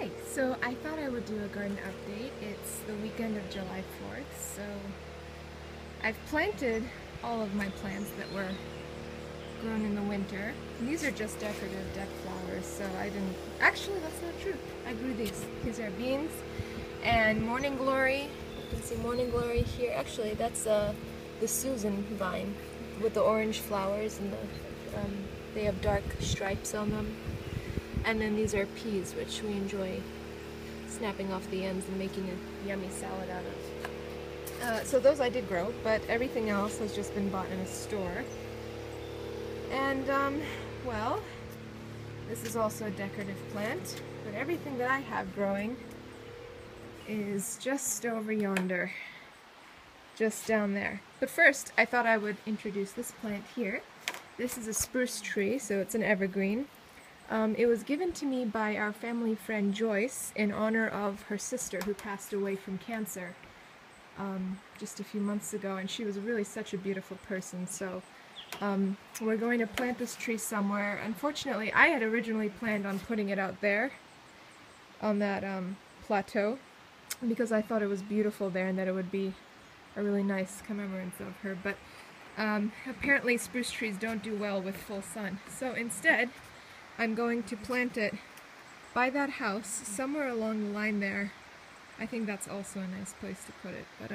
Hi, so I thought I would do a garden update. It's the weekend of July 4th, so I've planted all of my plants that were grown in the winter. And these are just decorative deck flowers, so I didn't... Actually, that's not true. I grew these. These are beans and Morning Glory. You can see Morning Glory here. Actually, that's the Susan vine with the orange flowers and they have dark stripes on them. And then these are peas, which we enjoy snapping off the ends and making a yummy salad out of. So those I did grow, but everything else has just been bought in a store. And, well, this is also a decorative plant, but everything that I have growing is just over yonder, just down there. But first, I thought I would introduce this plant here. This is a spruce tree, so it's an evergreen. It was given to me by our family friend Joyce in honor of her sister who passed away from cancer just a few months ago, and she was really such a beautiful person. So we're going to plant this tree somewhere. Unfortunately, I had originally planned on putting it out there on that plateau because I thought it was beautiful there and that it would be a really nice commemorance of her, but apparently spruce trees don't do well with full sun. So instead, I'm going to plant it by that house, somewhere along the line there. I think that's also a nice place to put it. But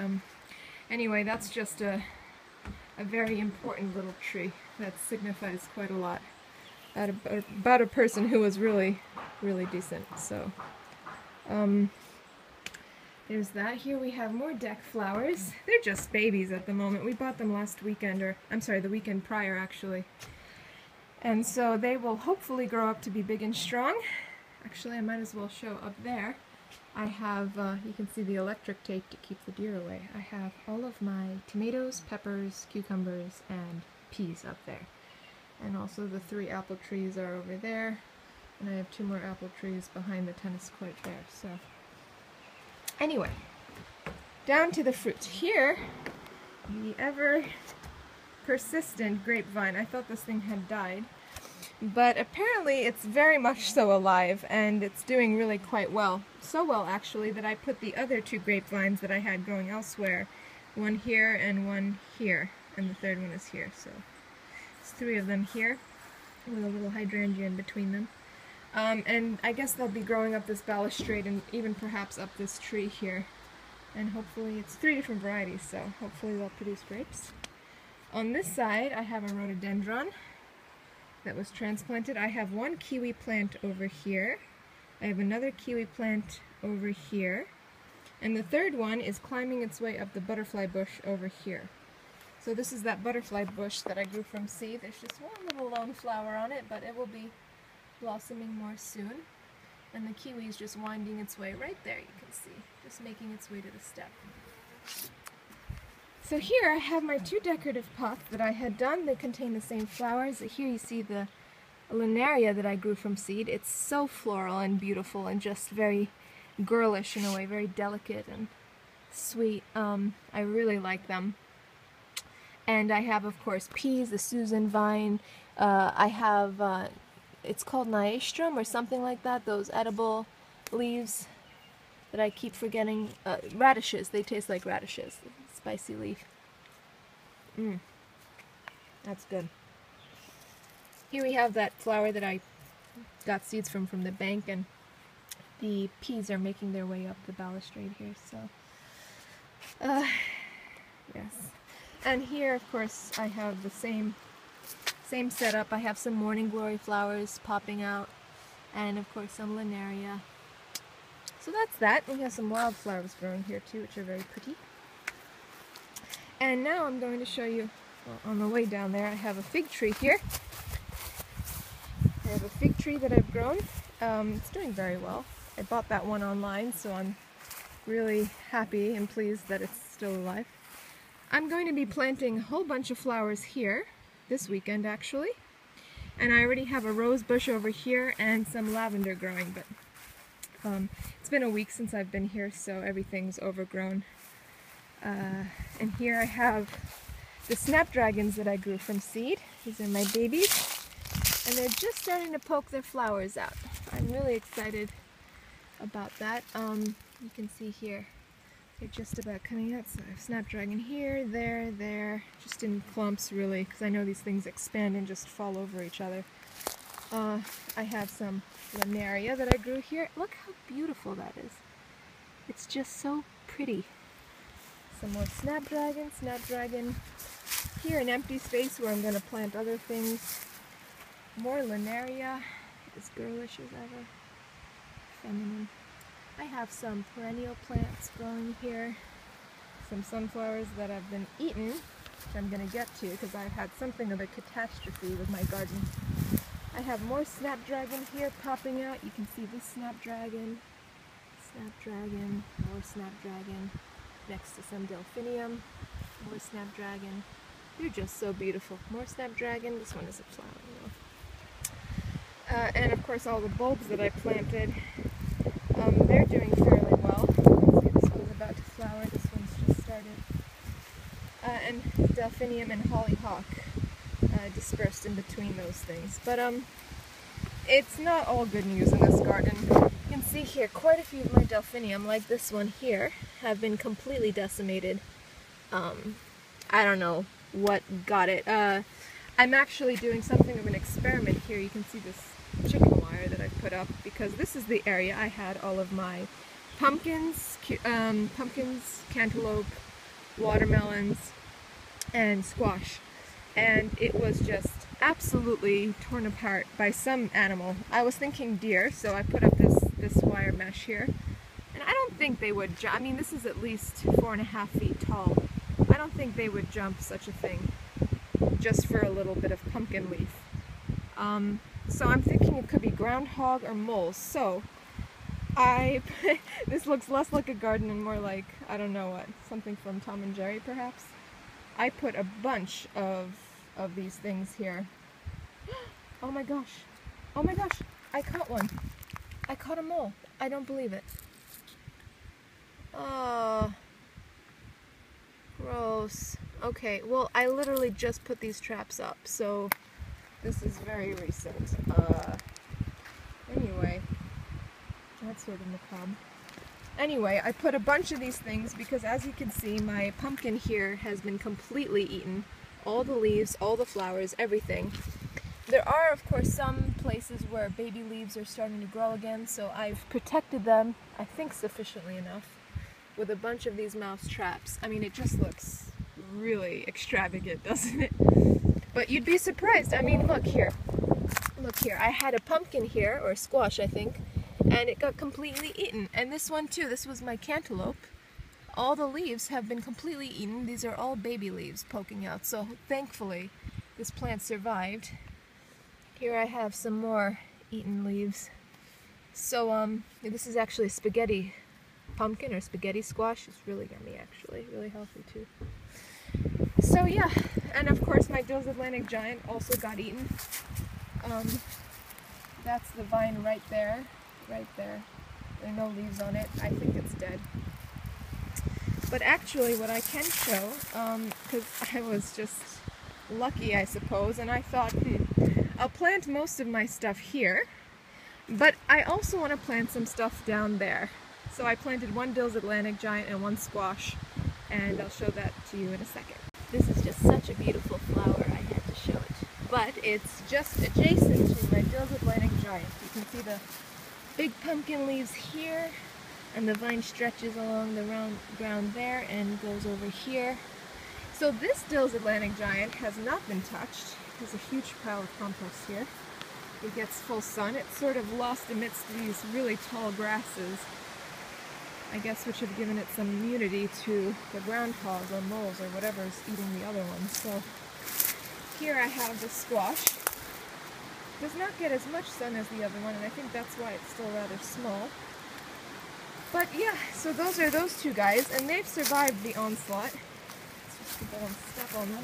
anyway, that's just a very important little tree that signifies quite a lot about a person who was really, really decent. So there's that. Here we have more deck flowers. They're just babies at the moment. We bought them last weekend, or I'm sorry, the weekend prior actually. And so they will hopefully grow up to be big and strong. Actually, I might as well show up there. I have, you can see the electric tape to keep the deer away. I have all of my tomatoes, peppers, cucumbers, and peas up there. And also the 3 apple trees are over there. And I have 2 more apple trees behind the tennis court there. So anyway, down to the fruit. Here, the ever persistent grapevine. I thought this thing had died, but apparently it's very much so alive and it's doing really quite well. So well actually that I put the other 2 grapevines that I had growing elsewhere, one here and one here, and the third one is here. So it's 3 of them here with a little hydrangea in between them. And I guess they'll be growing up this balustrade and even perhaps up this tree here. And hopefully it's 3 different varieties, so hopefully they'll produce grapes. On this side, I have a rhododendron that was transplanted. I have 1 kiwi plant over here. I have another kiwi plant over here. And the third one is climbing its way up the butterfly bush over here. So this is that butterfly bush that I grew from seed. There's just one little lone flower on it, but it will be blossoming more soon. And the kiwi is just winding its way right there, you can see. Just making its way to the step. So here I have my 2 decorative pots that I had done. They contain the same flowers. Here you see the Linaria that I grew from seed. It's so floral and beautiful and just very girlish in a way, very delicate and sweet. I really like them. And I have, of course, peas, the Susan vine. I have, it's called Nyastrum or something like that, those edible leaves that I keep forgetting. Radishes, they taste like radishes. Spicy leaf. That's good. Here we have that flower that I got seeds from the bank, and the peas are making their way up the balustrade here, so yes. And here, of course, I have the same setup. I have some Morning Glory flowers popping out, and of course some Linaria. So that's that. We have some wildflowers growing here too, which are very pretty. And now I'm going to show you, well, on the way down there, I have a fig tree here. I have a fig tree that I've grown. It's doing very well. I bought that one online, so I'm really happy and pleased that it's still alive. I'm going to be planting a whole bunch of flowers here, this weekend actually. And I already have a rose bush over here and some lavender growing, but it's been a week since I've been here, so everything's overgrown. And here I have the snapdragons that I grew from seed. These are my babies. And they're just starting to poke their flowers out. I'm really excited about that. You can see here, they're just about coming out. So I have snapdragon here, there, just in clumps really, because I know these things expand and just fall over each other. I have some Linaria that I grew here. Look how beautiful that is. It's just so pretty. Some more snapdragon. Here an empty space where I'm going to plant other things. More Linaria, as girlish as ever. Feminine. I have some perennial plants growing here. Some sunflowers that have been eaten, which I'm going to get to because I've had something of a catastrophe with my garden. I have more snapdragon here popping out. You can see this snapdragon, more snapdragon, next to some delphinium, more snapdragon. They're just so beautiful. More snapdragon. This one is a flower though. And of course all the bulbs that I planted, they're doing fairly well. See, this one's about to flower. This one's just started. And delphinium and hollyhock dispersed in between those things. But it's not all good news in this garden. You can see here quite a few of my delphinium, like this one here, have been completely decimated. I don't know what got it. I'm actually doing something of an experiment here. You can see this chicken wire that I put up because this is the area I had all of my pumpkins, cantaloupe, watermelons, and squash. And it was just absolutely torn apart by some animal. I was thinking deer, so I put up this wire mesh here. And I don't think they would jump. I mean, this is at least 4.5 feet tall. I don't think they would jump such a thing just for a little bit of pumpkin leaf. So I'm thinking it could be groundhog or moles. So this looks less like a garden and more like, I don't know what, something from Tom and Jerry perhaps. I put a bunch of these things here. Oh my gosh, I caught one. I caught a mole. I don't believe it. Oh, gross. Okay, well, I literally just put these traps up, so this is very recent. Anyway, that's sort of macabre. Anyway, I put a bunch of these things because, as you can see, my pumpkin here has been completely eaten. All the leaves, all the flowers, everything. There are, of course, some places where baby leaves are starting to grow again, so I've protected them, I think sufficiently enough, with a bunch of these mouse traps. I mean, it just looks really extravagant, doesn't it? But you'd be surprised. I mean, look here. Look here. I had a pumpkin here, or squash, I think, and it got completely eaten. And this one too. This was my cantaloupe. All the leaves have been completely eaten. These are all baby leaves poking out. So thankfully, this plant survived. Here I have some more eaten leaves. So this is actually spaghetti pumpkin or spaghetti squash. It's really yummy, actually. Really healthy too. So yeah, and of course my Dill's Atlantic Giant also got eaten. That's the vine right there. There are no leaves on it. I think it's dead. But actually what I can show, because I was just lucky, I suppose, and I thought, I'll plant most of my stuff here, but I also want to plant some stuff down there. So I planted one Dill's Atlantic Giant and one squash, and I'll show that to you in a second. This is just such a beautiful flower, I had to show it. But it's just adjacent to my Dill's Atlantic Giant. You can see the big pumpkin leaves here, and the vine stretches along the ground there and goes over here. So this Dill's Atlantic Giant has not been touched. There's a huge pile of compost here. It gets full sun. It's sort of lost amidst these really tall grasses, I guess, which have given it some immunity to the groundhogs or moles or whatever is eating the other ones. So here I have the squash. Does not get as much sun as the other one, and I think that's why it's still rather small. But yeah, so those are those two guys, and they've survived the onslaught. Let's just get that on step on them.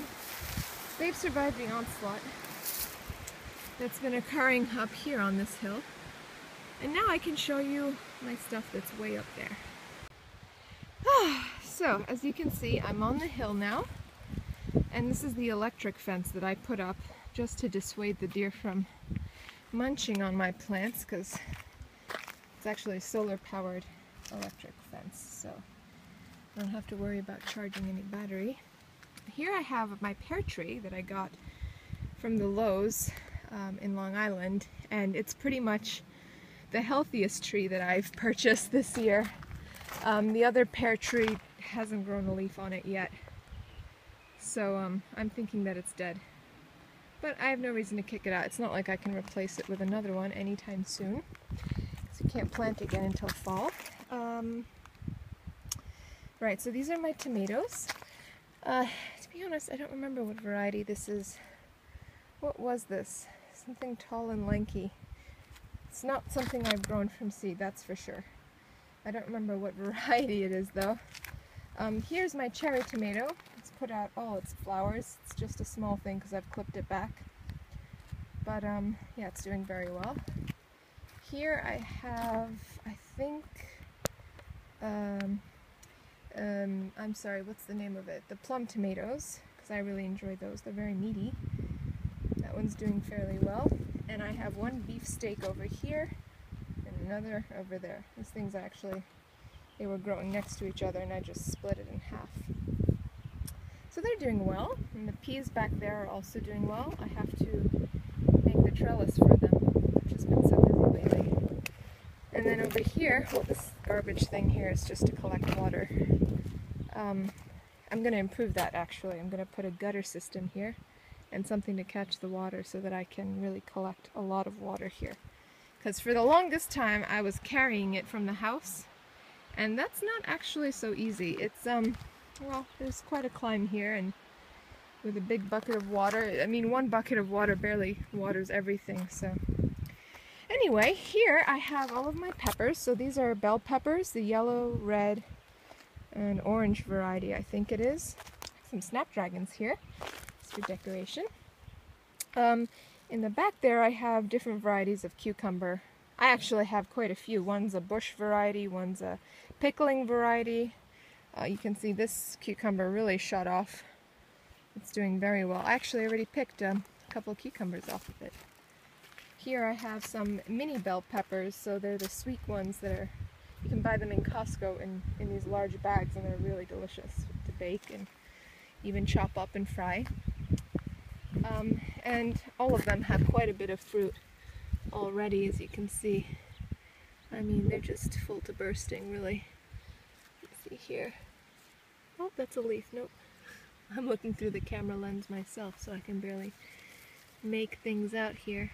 They've survived the onslaught that's been occurring up here on this hill. And now I can show you my stuff that's way up there. So, as you can see, I'm on the hill now, and this is the electric fence that I put up just to dissuade the deer from munching on my plants, because It's actually a solar-powered electric fence, so I don't have to worry about charging any battery. Here I have my pear tree that I got from the Lowe's in Long Island, and it's pretty much the healthiest tree that I've purchased this year. The other pear tree hasn't grown a leaf on it yet, so I'm thinking that it's dead. But I have no reason to kick it out. It's not like I can replace it with another one anytime soon, so you can't plant it again until fall. Right, so these are my tomatoes. To be honest, I don't remember what variety this is. What was this? Something tall and lanky. It's not something I've grown from seed, that's for sure. I don't remember what variety it is though. Here's my cherry tomato. It's put out all its flowers. It's just a small thing because I've clipped it back. But yeah, it's doing very well. Here I have, I think, I'm sorry, what's the name of it? The plum tomatoes, because I really enjoy those. They're very meaty. That one's doing fairly well. And I have one beefsteak over here and another over there. These things actually, they were growing next to each other and I just split it in half. So they're doing well, and the peas back there are also doing well. I have to make the trellis for them, which has been so busy lately. And then over here, well, this garbage thing here is just to collect water. I'm going to improve that actually. I'm going to put a gutter system here and something to catch the water so that I can really collect a lot of water here. Because for the longest time I was carrying it from the house, and that's not actually so easy. It's, well, there's quite a climb here, and with a big bucket of water, I mean, one bucket of water barely waters everything, so. Anyway, here I have all of my peppers. So these are bell peppers, the yellow, red, and orange variety, I think it is. Some snapdragons here. It's for decoration. In the back there I have different varieties of cucumber. I actually have quite a few. One's a bush variety, one's a pickling variety. You can see this cucumber really shot off. It's doing very well. I actually already picked a couple of cucumbers off of it. Here I have some mini bell peppers, so they're the sweet ones that are, you can buy them in Costco in these large bags, and they're really delicious to bake and even chop up and fry. And all of them have quite a bit of fruit already, as you can see. I mean, they're just full to bursting, really. Let's see here. Oh, that's a leaf. Nope. I'm looking through the camera lens myself, so I can barely make things out here.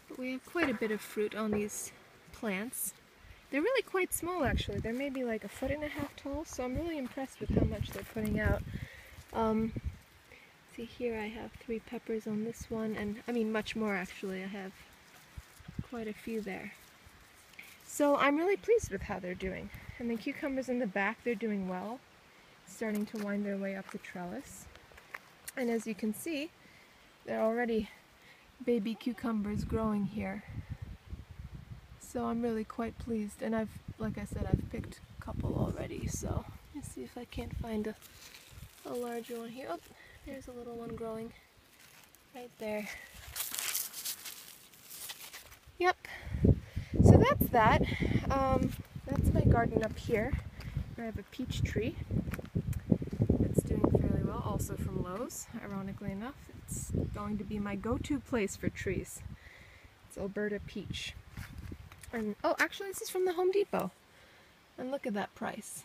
But we have quite a bit of fruit on these plants. They're really quite small, actually. They're maybe like 1.5 feet tall, so I'm really impressed with how much they're putting out. See here, I have 3 peppers on this one, and I mean much more actually. I have quite a few there. So I'm really pleased with how they're doing. And the cucumbers in the back, they're doing well, starting to wind their way up the trellis. And as you can see, there are already baby cucumbers growing here. So I'm really quite pleased. And like I said, I've picked a couple already, so let's see if I can't find a larger one here. Oh, there's a little one growing right there. Yep. So that's that. That's my garden up here. I have a peach tree that's doing fairly well, also from Lowe's, ironically enough. It's going to be my go-to place for trees. It's Alberta peach. And, oh, actually this is from the Home Depot. And look at that price.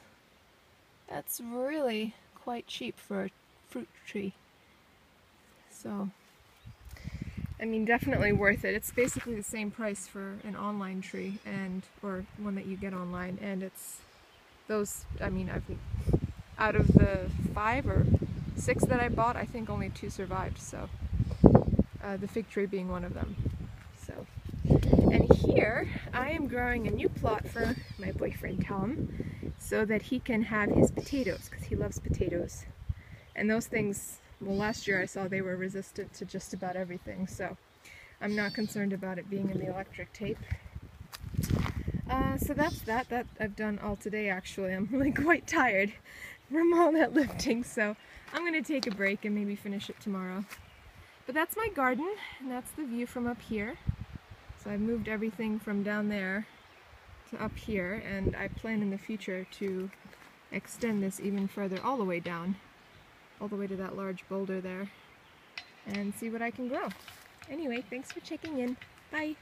That's really quite cheap for a fruit tree. So, I mean, definitely worth it. It's basically the same price for an online tree, or one that you get online, and it's those, I mean, out of the 5 or 6 that I bought, I think only 2 survived, so the fig tree being one of them. So, and here I am growing a new plot for my boyfriend Tom, so that he can have his potatoes, because he loves potatoes. And those things, well, last year I saw they were resistant to just about everything, so I'm not concerned about it being in the electric tape. So that's that I've done all today, actually. I'm really quite tired from all that lifting, so I'm going to take a break and maybe finish it tomorrow. But that's my garden, and that's the view from up here. So I moved everything from down there to up here, and I plan in the future to extend this even further all the way down, all the way to that large boulder there, and see what I can grow. Anyway, thanks for checking in. Bye!